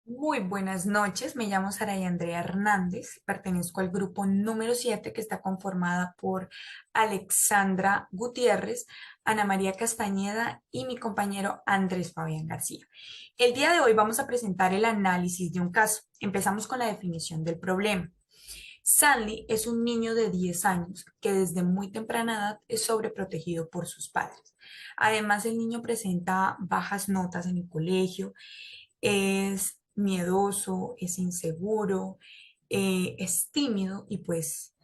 Muy buenas noches, me llamo Saray Andrea Hernández, pertenezco al grupo número 7 que está conformada por Alexandra Gutiérrez, Ana María Castañeda y mi compañero Andrés Fabián García. El día de hoy vamos a presentar el análisis de un caso. Empezamos con la definición del problema. Sandy es un niño de 10 años que desde muy temprana edad es sobreprotegido por sus padres. Además, el niño presenta bajas notas en el colegio, es miedoso, es inseguro, es tímido y pues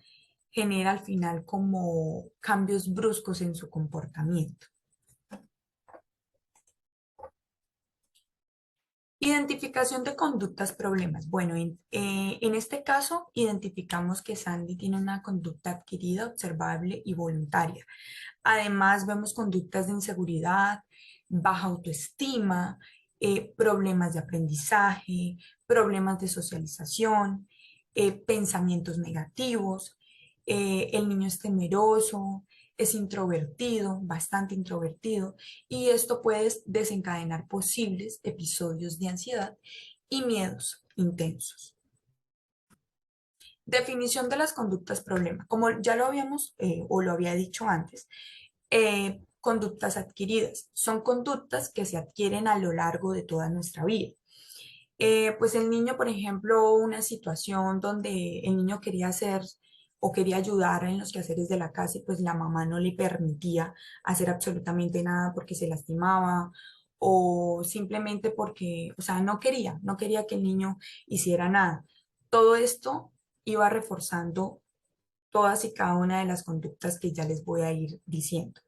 genera al final como cambios bruscos en su comportamiento. Identificación de conductas problemas. Bueno, en este caso identificamos que Sandy tiene una conducta adquirida, observable y voluntaria. Además, vemos conductas de inseguridad, baja autoestima, problemas de aprendizaje, problemas de socialización, pensamientos negativos. El niño es temeroso, es introvertido, bastante introvertido, y esto puede desencadenar posibles episodios de ansiedad y miedos intensos. Definición de las conductas problema. Como ya lo habíamos o lo había dicho antes, conductas adquiridas. Son conductas que se adquieren a lo largo de toda nuestra vida. Pues el niño, por ejemplo, una situación donde el niño quería hacer o quería ayudar en los quehaceres de la casa y pues la mamá no le permitía hacer absolutamente nada porque se lastimaba o simplemente porque, o sea, no quería que el niño hiciera nada. Todo esto iba reforzando todas y cada una de las conductas que ya les voy a ir diciendo.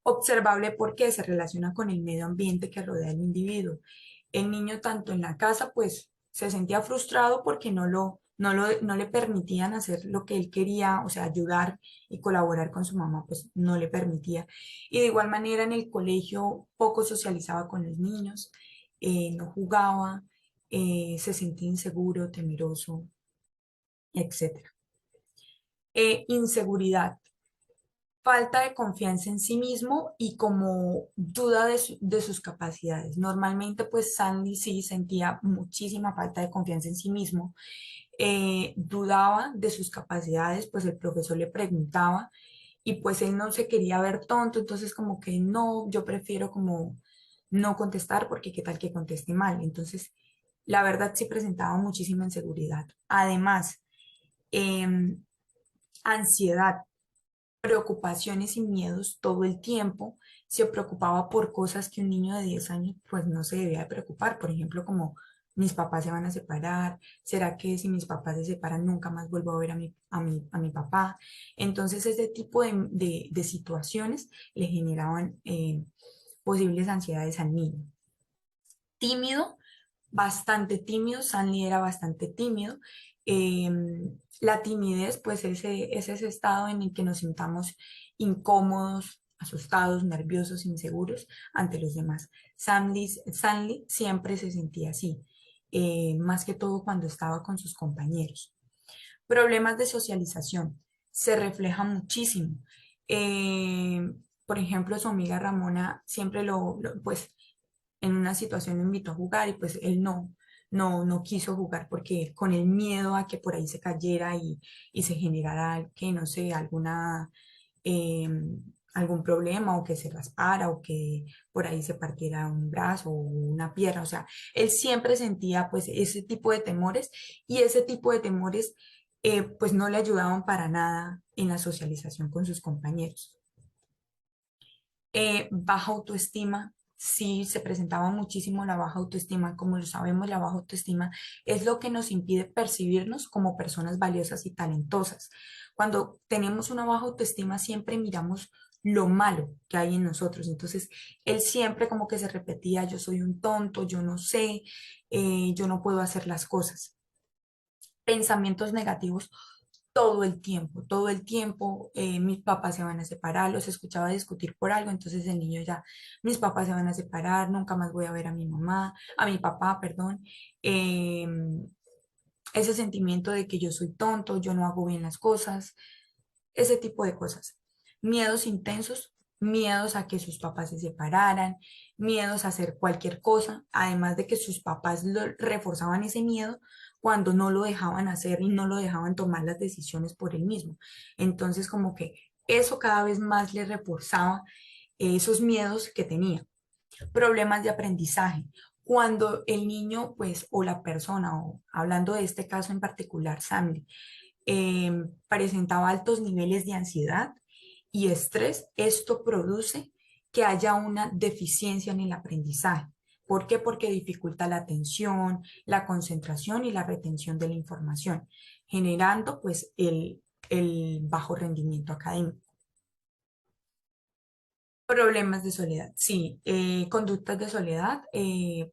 Observable porque se relaciona con el medio ambiente que rodea al individuo. El niño tanto en la casa pues se sentía frustrado porque no le permitían hacer lo que él quería, o sea, ayudar y colaborar con su mamá, pues no le permitía. Y de igual manera en el colegio poco socializaba con los niños, no jugaba, se sentía inseguro, temeroso, etcétera. Inseguridad, falta de confianza en sí mismo y como duda de sus capacidades. Normalmente, pues Sandy sí sentía muchísima falta de confianza en sí mismo, dudaba de sus capacidades, pues el profesor le preguntaba y pues él no se quería ver tonto, entonces como que no, yo prefiero como no contestar porque qué tal que conteste mal. Entonces, la verdad sí presentaba muchísima inseguridad. Además, em, ansiedad, preocupaciones y miedos todo el tiempo, se preocupaba por cosas que un niño de 10 años pues no se debía de preocupar, por ejemplo, como mis papás se van a separar, ¿será que si mis papás se separan nunca más vuelvo a ver a mi papá? Entonces ese tipo de situaciones le generaban posibles ansiedades al niño. Tímido, bastante tímido, Stanley era bastante tímido. Eh, la timidez, pues es ese estado en el que nos sintamos incómodos, asustados, nerviosos, inseguros ante los demás. Stanley siempre se sentía así, más que todo cuando estaba con sus compañeros. Problemas de socialización, se refleja muchísimo. Eh, por ejemplo, su amiga Ramona siempre pues en una situación lo invitó a jugar y pues él no quiso jugar porque con el miedo a que por ahí se cayera y se generara, que no sé, eh, algún problema o que se raspara o que por ahí se partiera un brazo o una pierna. O sea, él siempre sentía pues ese tipo de temores y ese tipo de temores pues no le ayudaban para nada en la socialización con sus compañeros. Baja autoestima, sí se presentaba muchísimo la baja autoestima. Como lo sabemos, la baja autoestima es lo que nos impide percibirnos como personas valiosas y talentosas. Cuando tenemos una baja autoestima, siempre miramos lo malo que hay en nosotros. Entonces, él siempre como que se repetía, yo soy un tonto, yo no sé, yo no puedo hacer las cosas. Pensamientos negativos todo el tiempo, mis papás se van a separar, los escuchaba discutir por algo, entonces el niño ya, mis papás se van a separar, nunca más voy a ver a mi mamá, a mi papá, perdón, eh, ese sentimiento de que yo soy tonto, yo no hago bien las cosas, ese tipo de cosas. Miedos intensos, miedos a que sus papás se separaran, miedos a hacer cualquier cosa, además de que sus papás reforzaban ese miedo cuando no lo dejaban hacer y no lo dejaban tomar las decisiones por él mismo. Entonces, como que eso cada vez más le reforzaba esos miedos que tenía. Problemas de aprendizaje. Cuando el niño, pues, o la persona, o hablando de este caso en particular, Sandy, presentaba altos niveles de ansiedad y estrés, esto produce que haya una deficiencia en el aprendizaje. ¿Por qué? Porque dificulta la atención, la concentración y la retención de la información, generando pues el bajo rendimiento académico. Problemas de soledad, sí, conductas de soledad,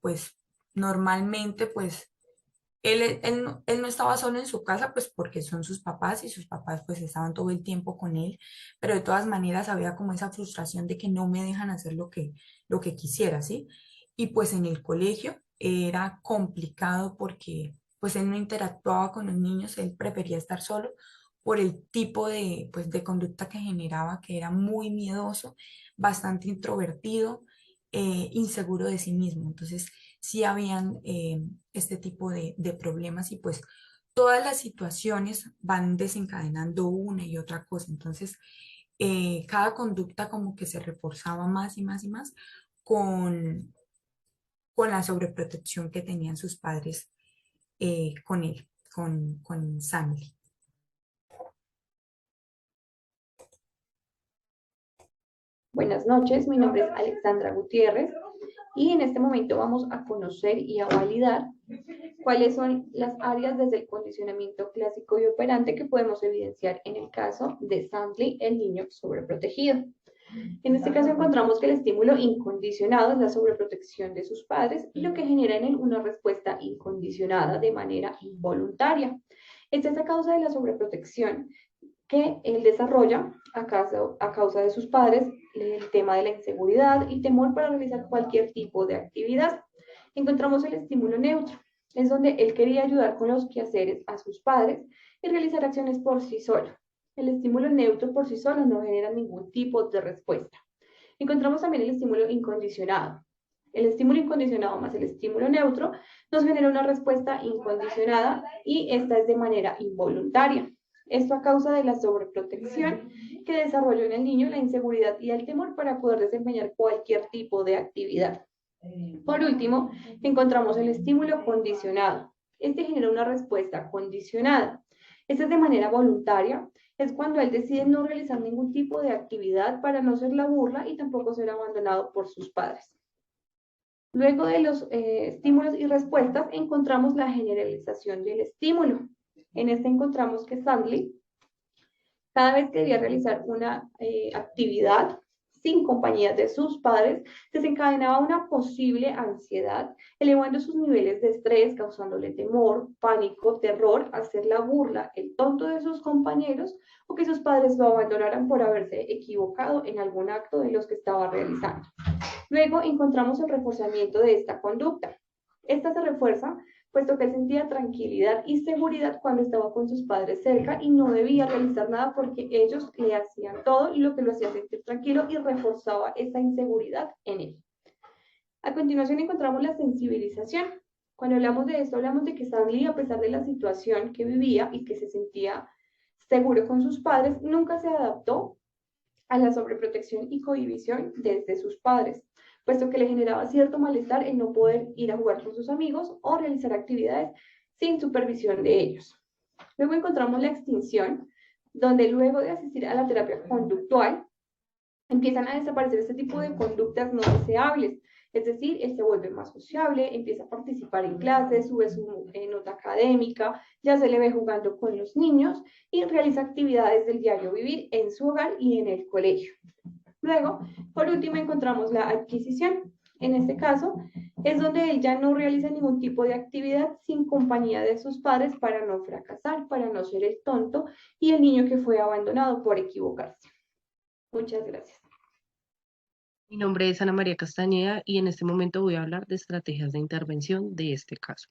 pues normalmente pues él no estaba solo en su casa, pues porque son sus papás y sus papás pues estaban todo el tiempo con él, pero de todas maneras había como esa frustración de que no me dejan hacer lo que quisiera, ¿sí? Y pues en el colegio era complicado porque pues él no interactuaba con los niños, él prefería estar solo por el tipo de, pues, de conducta que generaba, que era muy miedoso, bastante introvertido, inseguro de sí mismo. Entonces, sí habían este tipo de problemas y pues todas las situaciones van desencadenando una y otra cosa. Entonces, cada conducta como que se reforzaba más y más y más con, con la sobreprotección que tenían sus padres con él, con Sandy. Buenas noches, mi nombre es Alexandra Gutiérrez y en este momento vamos a conocer y a validar cuáles son las áreas desde el condicionamiento clásico y operante que podemos evidenciar en el caso de Sandley, el niño sobreprotegido. En este caso encontramos que el estímulo incondicionado es la sobreprotección de sus padres, lo que genera en él una respuesta incondicionada de manera involuntaria. Esta es a causa de la sobreprotección que él desarrolla a causa de sus padres, el tema de la inseguridad y temor para realizar cualquier tipo de actividad. Encontramos el estímulo neutro, es donde él quería ayudar con los quehaceres a sus padres y realizar acciones por sí solo. El estímulo neutro por sí solo no genera ningún tipo de respuesta. Encontramos también el estímulo incondicionado. El estímulo incondicionado más el estímulo neutro nos genera una respuesta incondicionada y esta es de manera involuntaria. Esto a causa de la sobreprotección que desarrolló en el niño, la inseguridad y el temor para poder desempeñar cualquier tipo de actividad. Por último, encontramos el estímulo condicionado. Este genera una respuesta condicionada. Esta es de manera voluntaria, es cuando él decide no realizar ningún tipo de actividad para no ser la burla y tampoco ser abandonado por sus padres. Luego de los estímulos y respuestas, encontramos la generalización del estímulo. En este encontramos que Sandley, cada vez que debía realizar una actividad sin compañía de sus padres, desencadenaba una posible ansiedad, elevando sus niveles de estrés, causándole temor, pánico, terror, hacer la burla, el tonto de sus compañeros o que sus padres lo abandonaran por haberse equivocado en algún acto de los que estaba realizando. Luego encontramos el reforzamiento de esta conducta. Esta se refuerza puesto que él sentía tranquilidad y seguridad cuando estaba con sus padres cerca y no debía realizar nada porque ellos le hacían todo y lo que lo hacía sentir tranquilo y reforzaba esa inseguridad en él. A continuación encontramos la sensibilización. Cuando hablamos de esto, hablamos de que Stanley, a pesar de la situación que vivía y que se sentía seguro con sus padres, nunca se adaptó a la sobreprotección y cohibición desde sus padres, puesto que le generaba cierto malestar el no poder ir a jugar con sus amigos o realizar actividades sin supervisión de ellos. Luego encontramos la extinción, donde luego de asistir a la terapia conductual, empiezan a desaparecer este tipo de conductas no deseables. Es decir, él se vuelve más sociable, empieza a participar en clases, sube su nota académica, ya se le ve jugando con los niños y realiza actividades del diario vivir en su hogar y en el colegio. Luego, por último, encontramos la adquisición. En este caso, es donde él ya no realiza ningún tipo de actividad sin compañía de sus padres para no fracasar, para no ser el tonto y el niño que fue abandonado por equivocarse. Muchas gracias. Mi nombre es Ana María Castañeda y en este momento voy a hablar de estrategias de intervención de este caso.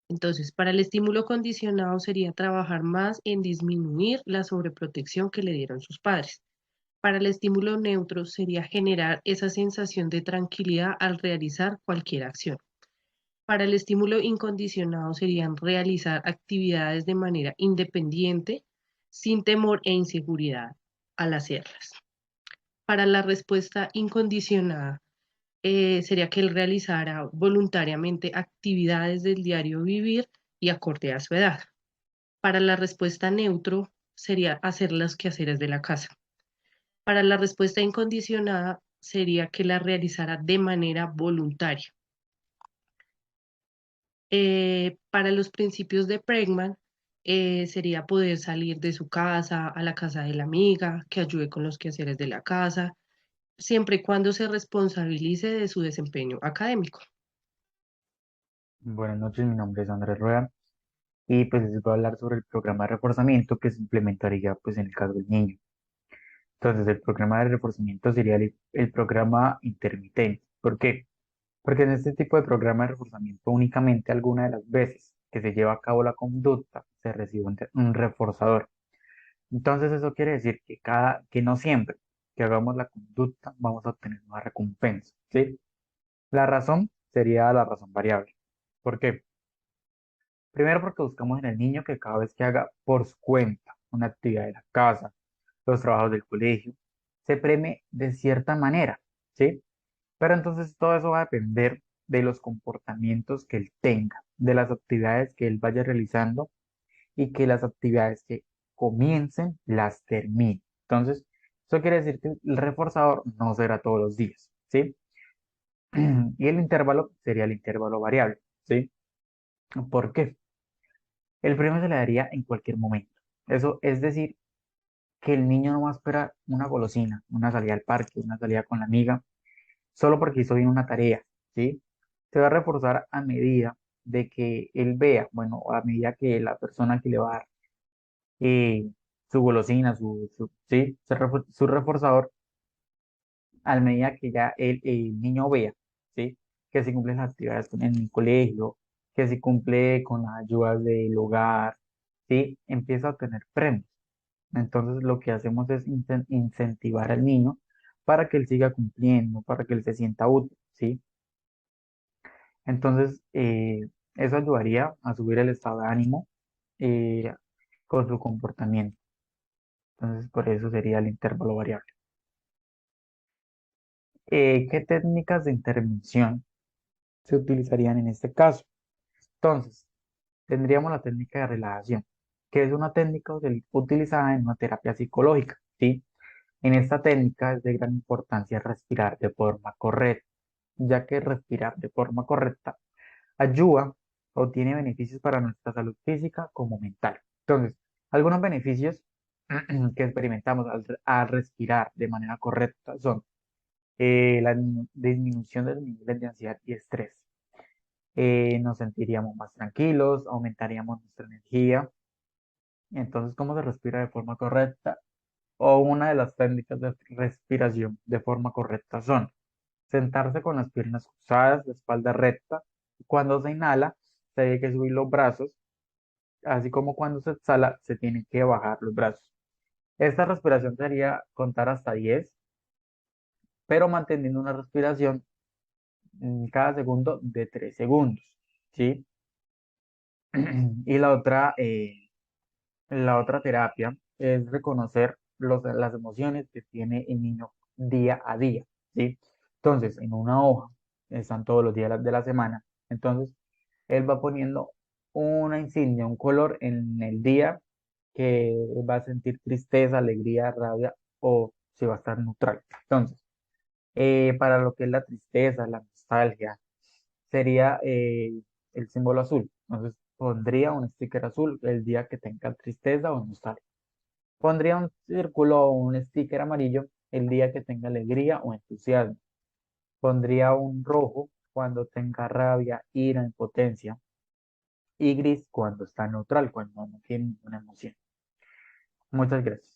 Entonces, para el estímulo condicionado sería trabajar más en disminuir la sobreprotección que le dieron sus padres. Para el estímulo neutro sería generar esa sensación de tranquilidad al realizar cualquier acción. Para el estímulo incondicionado serían realizar actividades de manera independiente, sin temor e inseguridad al hacerlas. Para la respuesta incondicionada sería que él realizara voluntariamente actividades del diario vivir y acorde a su edad. Para la respuesta neutro sería hacer los quehaceres de la casa. Para la respuesta incondicionada sería que la realizara de manera voluntaria. Para los principios de Bregman, sería poder salir de su casa a la casa de la amiga, que ayude con los quehaceres de la casa, siempre y cuando se responsabilice de su desempeño académico. Buenas noches, mi nombre es Andrés Rueda y pues les voy a hablar sobre el programa de reforzamiento que se implementaría pues en el caso del niño. Entonces, el programa de reforzamiento sería el programa intermitente. ¿Por qué? Porque en este tipo de programa de reforzamiento únicamente alguna de las veces que se lleva a cabo la conducta se recibe un reforzador. Entonces, eso quiere decir que no siempre que hagamos la conducta vamos a obtener una recompensa, ¿sí? La razón sería la razón variable. ¿Por qué? Primero porque buscamos en el niño que cada vez que haga por su cuenta una actividad de la casa, los trabajos del colegio, se premie de cierta manera, ¿sí? Pero entonces todo eso va a depender de los comportamientos que él tenga, de las actividades que él vaya realizando y que las actividades que comiencen las termine. Entonces, eso quiere decir que el reforzador no será todos los días, ¿sí? Y el intervalo sería el intervalo variable, ¿sí? ¿Por qué? El premio se le daría en cualquier momento. Eso es decir, que el niño no va a esperar una golosina, una salida al parque, una salida con la amiga, solo porque hizo bien una tarea, ¿sí? Se va a reforzar a medida de que él vea, bueno, a medida que la persona que le va a dar su golosina, ¿sí? Su reforzador, a medida que ya el niño vea, ¿sí? Que si cumple las actividades en el colegio, que si cumple con las ayudas del hogar, ¿sí? Empieza a obtener premios. Entonces lo que hacemos es incentivar al niño para que él siga cumpliendo, para que él se sienta útil, ¿sí? Entonces eso ayudaría a subir el estado de ánimo eh, con su comportamiento. Entonces por eso sería el intervalo variable. ¿Qué técnicas de intervención se utilizarían en este caso? Entonces, tendríamos la técnica de relajación, que es una técnica utilizada en una terapia psicológica, ¿sí? En esta técnica es de gran importancia respirar de forma correcta, ya que respirar de forma correcta ayuda o tiene beneficios para nuestra salud física como mental. Entonces, algunos beneficios que experimentamos al respirar de manera correcta son la disminución de los niveles de ansiedad y estrés. Nos sentiríamos más tranquilos, aumentaríamos nuestra energía. Entonces, ¿cómo se respira de forma correcta? O una de las técnicas de respiración de forma correcta son sentarse con las piernas cruzadas, la espalda recta. Cuando se inhala, se tiene que subir los brazos, así como cuando se exhala, se tienen que bajar los brazos. Esta respiración sería contar hasta 10, pero manteniendo una respiración cada segundo de 3 segundos, ¿sí? Y la otra terapia es reconocer las emociones que tiene el niño día a día, ¿sí? Entonces, en una hoja están todos los días de la semana. Entonces, él va poniendo una insignia, un color en el día que va a sentir tristeza, alegría, rabia o si va a estar neutral. Entonces, para lo que es la tristeza, la nostalgia, sería el símbolo azul. Entonces, pondría un sticker azul el día que tenga tristeza o nostalgia. Pondría un círculo o un sticker amarillo el día que tenga alegría o entusiasmo. Pondría un rojo cuando tenga rabia, ira, impotencia. Y gris cuando está neutral, cuando no tiene ninguna emoción. Muchas gracias.